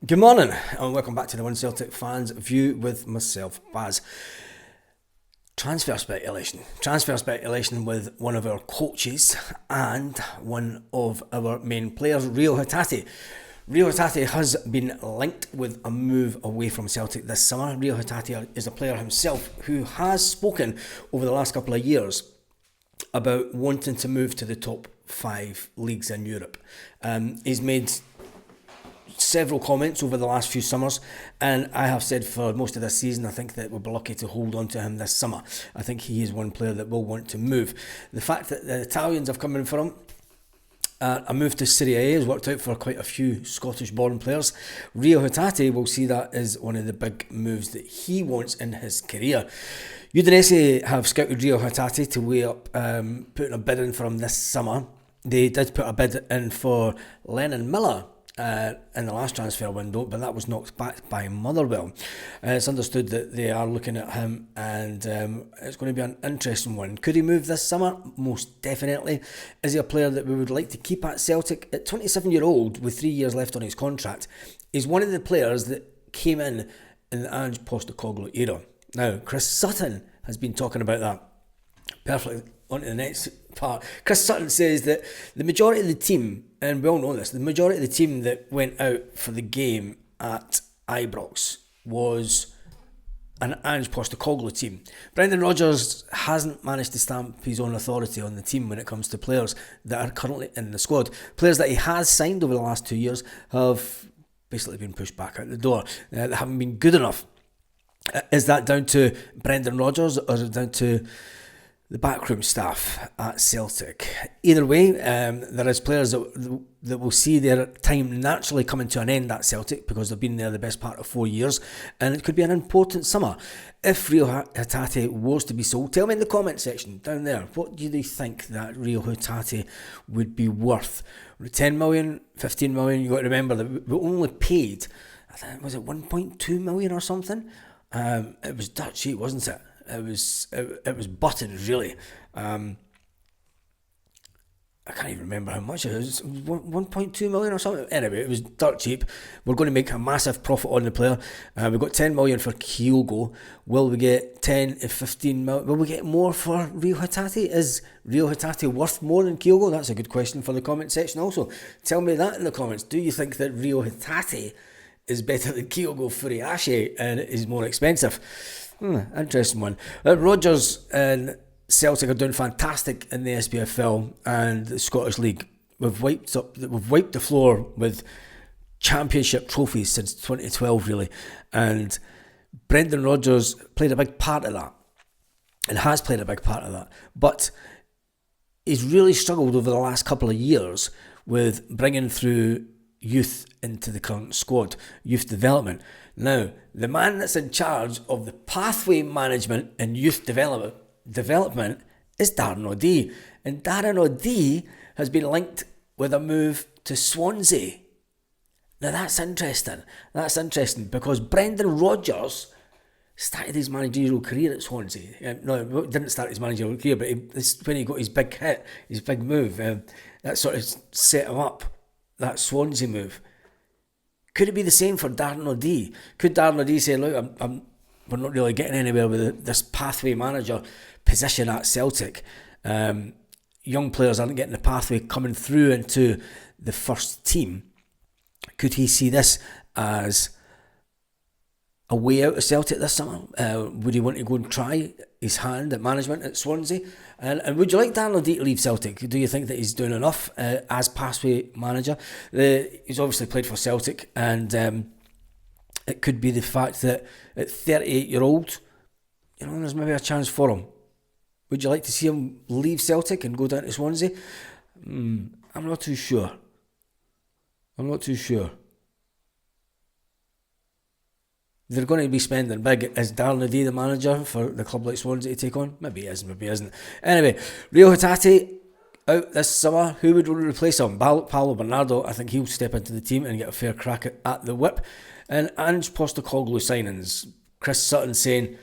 Good morning and welcome back to the One Celtic Fans View with myself, Baz. Transfer speculation with one of our coaches and one of our main players, Rio Hatate. Rio Hatate has been linked with a move away from Celtic this summer. Rio Hatate is a player himself who has spoken over the last couple of years about wanting to move to the top 5 leagues in Europe. He's made several comments over the last few summers, and I have said for most of this season I think that we'll be lucky to hold on to him this summer. I think he is one player that will want to move. The fact that the Italians have come in for him, a move to Serie A has worked out for quite a few Scottish born players. Rio Hatate will see that as one of the big moves that he wants in his career. Udinese have scouted Rio Hatate to weigh up putting a bid in for him this summer. They did put a bid in for Lennon Miller in the last transfer window, but that was knocked back by Motherwell. It's understood that they are looking at him, and it's going to be an interesting one. Could he move this summer? Most definitely. Is he a player that we would like to keep at Celtic? At 27-year-old with 3 years left on his contract, he's one of the players that came in the Ange Postecoglou era. Now, Chris Sutton has been talking about that. Perfectly. On to the next part. Chris Sutton says that the majority of the team, and we all know this, the majority of the team that went out for the game at Ibrox was an Ange Postecoglou team. Brendan Rodgers hasn't managed to stamp his own authority on the team when it comes to players that are currently in the squad. Players that he has signed over the last 2 years have basically been pushed back out the door. They haven't been good enough. Is that down to Brendan Rodgers, or is it down to the backroom staff at Celtic? Either way, there is players that will see their time naturally coming to an end at Celtic because they've been there the best part of 4 years, and it could be an important summer. If Rio Hatate was to be sold, tell me in the comment section down there, what do you think that Rio Hatate would be worth? 10 million, 15 million? You've got to remember that we only paid, I think, was it 1.2 million or something? It was dirt cheap, wasn't it? It was butted, really. I can't even remember how much it was. 1.2 million or something. Anyway, it was dirt cheap. We're going to make a massive profit on the player. We've got 10 million for Kyogo. Will we get 10 to 15 million? Will we get more for Rio Hatate? Is Rio Hatate worth more than Kyogo? That's a good question for the comment section also. Tell me that in the comments. Do you think that Rio Hatate is better than Kyogo Furiashi and is more expensive? Interesting one. Rodgers and Celtic are doing fantastic in the SPFL and the Scottish League. We've wiped the floor with championship trophies since 2012, really, and Brendan Rodgers played a big part of that, and has played a big part of that. But he's really struggled over the last couple of years with bringing through youth into the current squad, youth development. Now, the man that's in charge of the pathway management and youth development is Darren O'Dea. And Darren O'Dea has been linked with a move to Swansea. Now that's interesting. That's interesting because Brendan Rodgers started his managerial career at Swansea. No, he didn't start his managerial career, but when he got his big hit, his big move, that sort of set him up, that Swansea move. Could it be the same for Darren O'Dea? Could Darren O'Dea say, look, we're not really getting anywhere with this pathway manager position at Celtic. Young players aren't getting the pathway coming through into the first team. Could he see this as a way out of Celtic this summer? Would he want to go and try his hand at management at Swansea? And would you like Darren O'Dea to leave Celtic? Do you think that he's doing enough as pathway manager? He's obviously played for Celtic, and it could be the fact that at 38-year-old, there's maybe a chance for him. Would you like to see him leave Celtic and go down to Swansea? I'm not too sure. They're going to be spending big. Is Darren O'Dea the manager for the club like Swansea to take on? Maybe he is, maybe he isn't. Anyway, Rio Hatate out this summer. Who would replace him? Paolo Bernardo. I think he'll step into the team and get a fair crack at the whip. And Ange Postecoglou signings. Chris Sutton saying,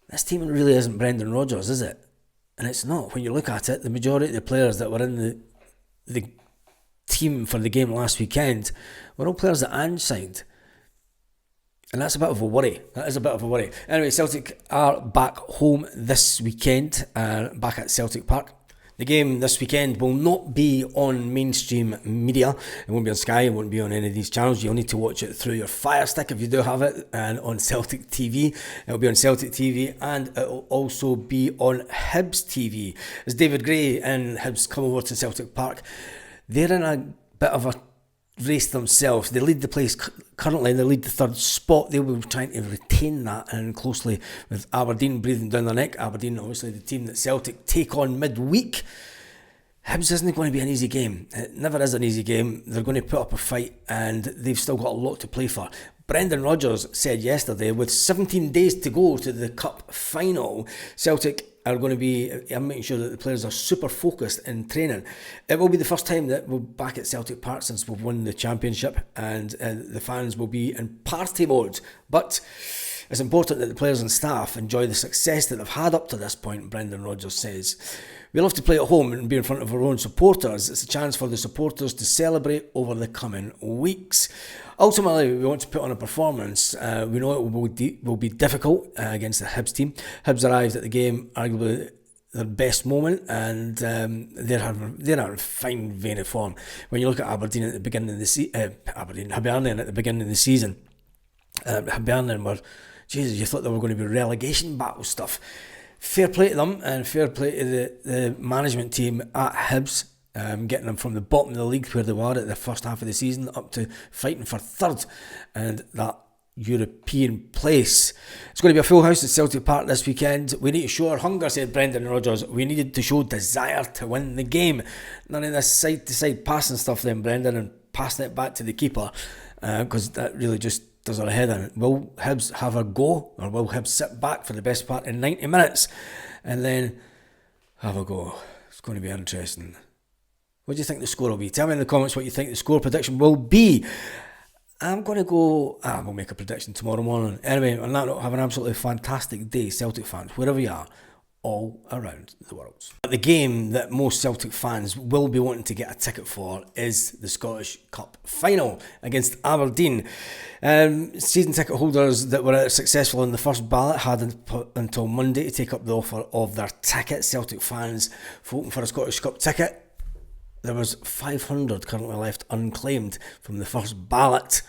this team really isn't Brendan Rodgers, is it? And it's not. When you look at it, the majority of the players that were in the team for the game last weekend were all players that Ange signed. And that's a bit of a worry. That is a bit of a worry. Anyway, Celtic are back home this weekend, back at Celtic Park. The game this weekend will not be on mainstream media. It won't be on Sky, it won't be on any of these channels. You'll need to watch it through your Fire Stick if you do have it, and on Celtic TV. It'll be on Celtic TV, and it'll also be on Hibs TV. As David Gray and Hibs come over to Celtic Park, they're in a bit of a race themselves. They lead the place currently, they lead the third spot. They'll be trying to retain that, and closely with Aberdeen breathing down their neck. Aberdeen, obviously the team that Celtic take on midweek. Hibs isn't going to be an easy game. It never is an easy game. They're going to put up a fight, and they've still got a lot to play for. Brendan Rodgers said yesterday, with 17 days to go to the Cup final, Celtic are going to be making sure that the players are super focused in training. It will be the first time that we're back at Celtic Park since we've won the championship, and the fans will be in party mode. But it's important that the players and staff enjoy the success that they've had up to this point, Brendan Rodgers says. We love to play at home and be in front of our own supporters. It's a chance for the supporters to celebrate over the coming weeks. Ultimately, we want to put on a performance. We know it will be difficult against the Hibs team. Hibs arrived at the game arguably their best moment, and they're in fine vein of form. When you look at Aberdeen at the beginning of the Hibernian at the beginning of the season, Hibernian were, Jesus, you thought they were going to be relegation battle stuff. Fair play to them, and fair play to the management team at Hibs, getting them from the bottom of the league where they were at the first half of the season up to fighting for third and that European place. It's going to be a full house at Celtic Park this weekend. We need to show our hunger, said Brendan Rodgers. We needed to show desire to win the game. None of this side-to-side passing stuff then, Brendan, and passing it back to the keeper, because that really just does our head in. Will Hibs have a go, or will Hibs sit back for the best part in 90 minutes and then have a go? It's going to be interesting. What do you think the score will be? Tell me in the comments what you think the score prediction will be. I'm going to go, we'll make a prediction tomorrow morning. Anyway, on that note, have an absolutely fantastic day, Celtic fans, wherever you are, all around the world. The game that most Celtic fans will be wanting to get a ticket for is the Scottish Cup final against Aberdeen. Season ticket holders that were successful in the first ballot had until Monday to take up the offer of their ticket. Celtic fans voting for a Scottish Cup ticket. There was 500 currently left unclaimed from the first ballot.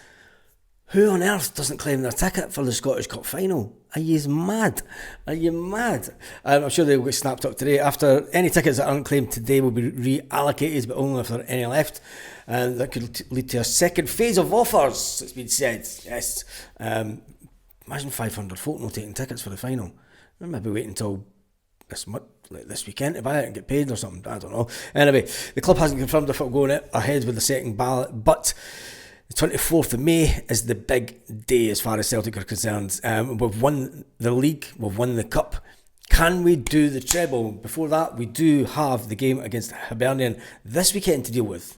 Who on earth doesn't claim their ticket for the Scottish Cup final? Are you mad? Are you mad? I'm sure they'll get snapped up today. After any tickets that are unclaimed today will be reallocated, but only if there are any left. And that could lead to a second phase of offers, it's been said. Yes. Imagine 500 folk not taking tickets for the final. Maybe wait until this weekend to buy it and get paid or something. I don't know. Anyway, the club hasn't confirmed if it'll go ahead with the second ballot, but the 24th of May is the big day as far as Celtic are concerned. We've won the league, we've won the cup. Can we do the treble? Before that, we do have the game against Hibernian this weekend to deal with.